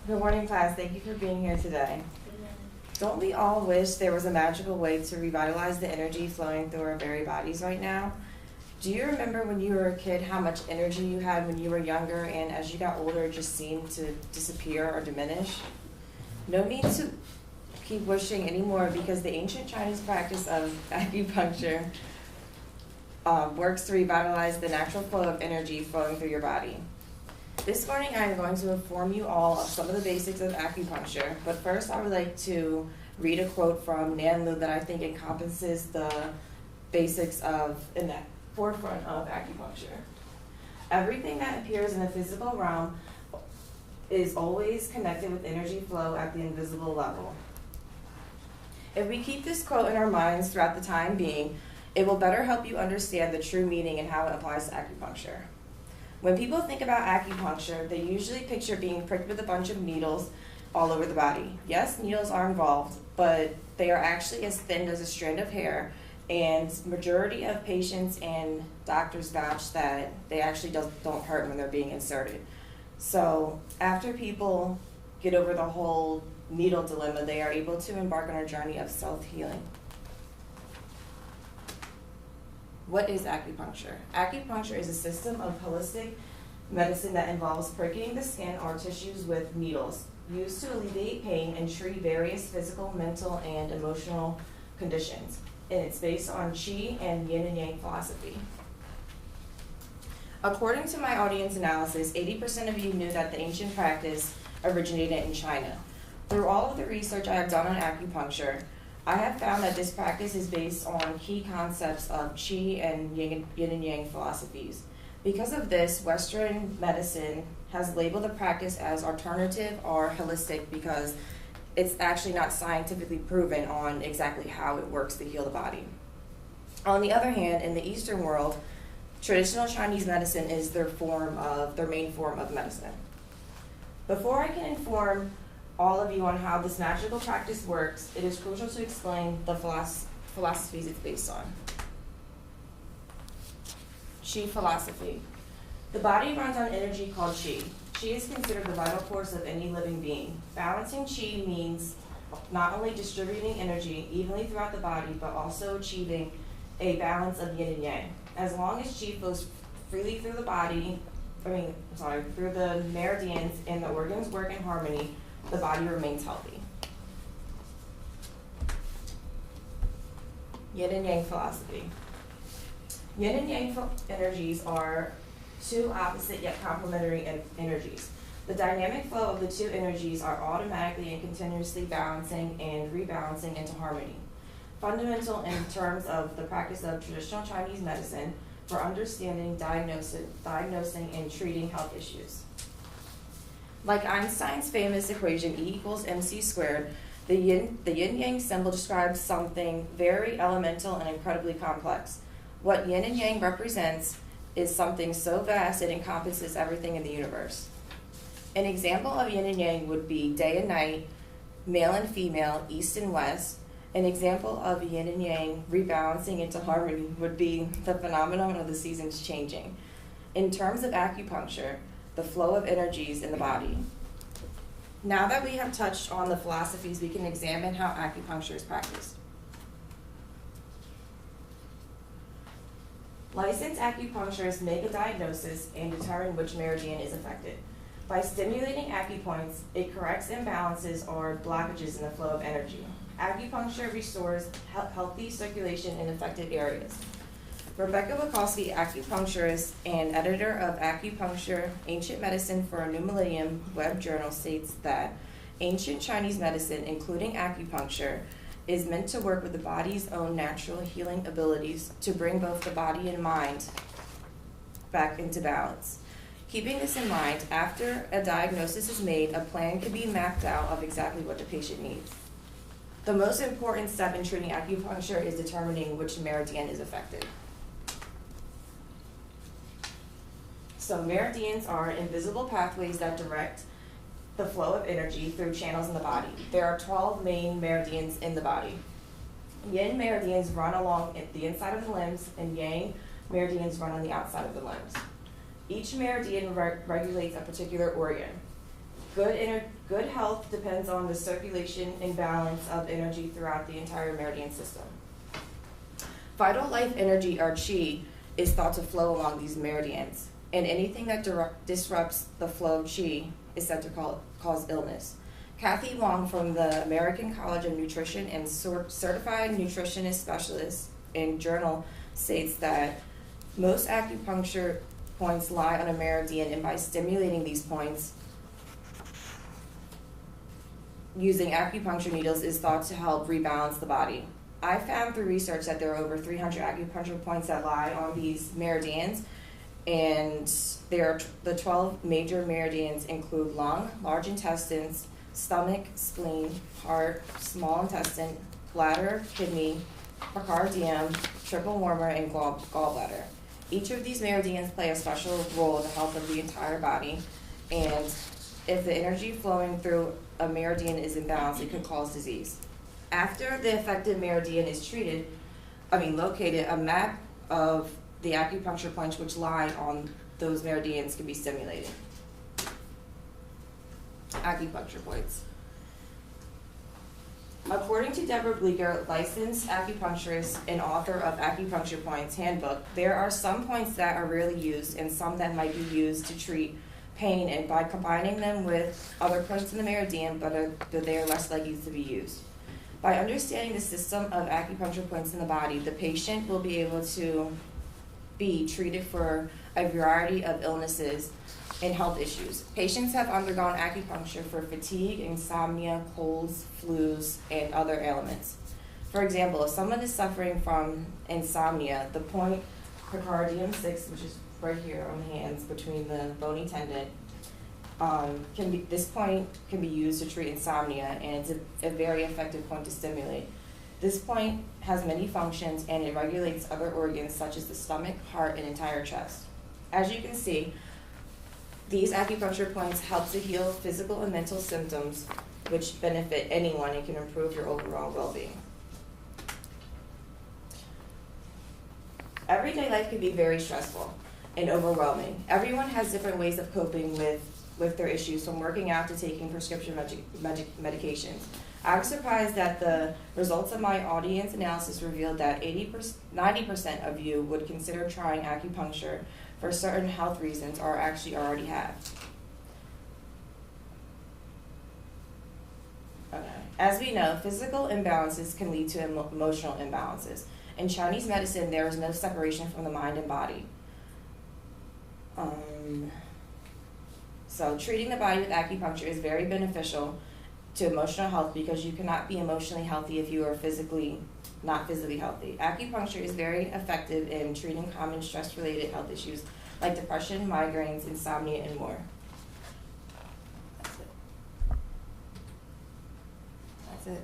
Good morning, class. Thank you for being here today. Don't we all wish there was a magical way to revitalize the energy flowing through our very bodies right now? Do you remember when you were a kid how much energy you had when you were younger, and as you got older it just seemed to disappear or diminish? No need to keep wishing anymore, because the ancient Chinese practice of acupuncture works to revitalize the natural flow of energy flowing through your body. This morning I am going to inform you all of some of the basics of acupuncture, but first I would like to read a quote from Nan Lu that I think encompasses the basics of in the forefront of acupuncture. Everything that appears in the physical realm is always connected with energy flow at the invisible level. If we keep this quote in our minds throughout the time being, it will better help you understand the true meaning and how it applies to acupuncture. When people think about acupuncture, they usually picture being pricked with a bunch of needles all over the body. Yes, needles are involved, but they are actually as thin as a strand of hair, and majority of patients and doctors vouch that they actually don't hurt when they're being inserted. So after people get over the whole needle dilemma, they are able to embark on a journey of self-healing. What is acupuncture? Acupuncture is a system of holistic medicine that involves pricking the skin or tissues with needles, used to alleviate pain and treat various physical, mental, and emotional conditions. And it's based on Qi and Yin and Yang philosophy. According to my audience analysis, 80% of you knew that the ancient practice originated in China. Through all of the research I have done on acupuncture, I have found that this practice is based on key concepts of Qi and Yin and Yang philosophies. Because of this, Western medicine has labeled the practice as alternative or holistic, because it's actually not scientifically proven on exactly how it works to heal the body. On the other hand, in the Eastern world, traditional Chinese medicine is their main form of medicine. Before I can inform all of you on how this magical practice works, it is crucial to explain the philosophies it's based on. Qi philosophy. The body runs on energy called Qi. Qi is considered the vital force of any living being. Balancing Qi means not only distributing energy evenly throughout the body, but also achieving a balance of yin and yang. As long as Qi flows freely through the body, through the meridians, and the organs work in harmony, the body remains healthy. Yin and Yang philosophy. Yin and Yang energies are two opposite yet complementary energies. The dynamic flow of the two energies are automatically and continuously balancing and rebalancing into harmony. Fundamental in terms of the practice of traditional Chinese medicine for understanding, diagnosing, and treating health issues. Like Einstein's famous equation E equals mc squared, the yin-yang symbol describes something very elemental and incredibly complex. What yin and yang represents is something so vast it encompasses everything in the universe. An example of yin and yang would be day and night, male and female, east and west. An example of yin and yang rebalancing into harmony would be the phenomenon of the seasons changing. In terms of acupuncture, the flow of energies in the body. Now that we have touched on the philosophies, we can examine how acupuncture is practiced. Licensed acupuncturists make a diagnosis and determine which meridian is affected. By stimulating acupoints, it corrects imbalances or blockages in the flow of energy. Acupuncture restores healthy circulation in affected areas. Rebecca Bukowski, acupuncturist and editor of Acupuncture, Ancient Medicine for a New Millennium web journal, states that ancient Chinese medicine, including acupuncture, is meant to work with the body's own natural healing abilities to bring both the body and mind back into balance. Keeping this in mind, after a diagnosis is made, a plan can be mapped out of exactly what the patient needs. The most important step in treating acupuncture is determining which meridian is affected. So meridians are invisible pathways that direct the flow of energy through channels in the body. There are 12 main meridians in the body. Yin meridians run along the inside of the limbs, and Yang meridians run on the outside of the limbs. Each meridian regulates a particular organ. Good health depends on the circulation and balance of energy throughout the entire meridian system. Vital life energy, or chi, is thought to flow along these meridians, and anything that disrupts the flow of chi is said to cause illness. Kathy Wong from the American College of Nutrition and Certified Nutritionist Specialist in Journal states that most acupuncture points lie on a meridian, and by stimulating these points using acupuncture needles is thought to help rebalance the body. I found through research that there are over 300 acupuncture points that lie on these meridians, and the 12 major meridians include lung, large intestines, stomach, spleen, heart, small intestine, bladder, kidney, pericardium, triple warmer, and gallbladder. Each of these meridians play a special role in the health of the entire body, and if the energy flowing through a meridian is imbalanced, it could cause disease. After the affected meridian is located, a map of the acupuncture points which lie on those meridians can be stimulated. Acupuncture points. According to Deborah Bleeker, licensed acupuncturist and author of Acupuncture Points Handbook, there are some points that are rarely used and some that might be used to treat pain, and by combining them with other points in the meridian, but they are less likely to be used. By understanding the system of acupuncture points in the body, the patient will be able to be treated for a variety of illnesses and health issues. Patients have undergone acupuncture for fatigue, insomnia, colds, flus, and other ailments. For example, if someone is suffering from insomnia, the point pericardium 6, which is right here on the hands between the bony tendon, this point can be used to treat insomnia, and it's a very effective point to stimulate. This point has many functions, and it regulates other organs such as the stomach, heart, and entire chest. As you can see, these acupuncture points help to heal physical and mental symptoms, which benefit anyone and can improve your overall well-being. Everyday life can be very stressful and overwhelming. Everyone has different ways of coping with their issues, from working out to taking prescription medications. I was surprised that the results of my audience analysis revealed that 90% of you would consider trying acupuncture for certain health reasons, or actually already have. Okay. As we know, physical imbalances can lead to emotional imbalances. In Chinese medicine, there is no separation from the mind and body. So treating the body with acupuncture is very beneficial to emotional health, because you cannot be emotionally healthy if you are not physically healthy. Acupuncture is very effective in treating common stress-related health issues like depression, migraines, insomnia, and more. That's it.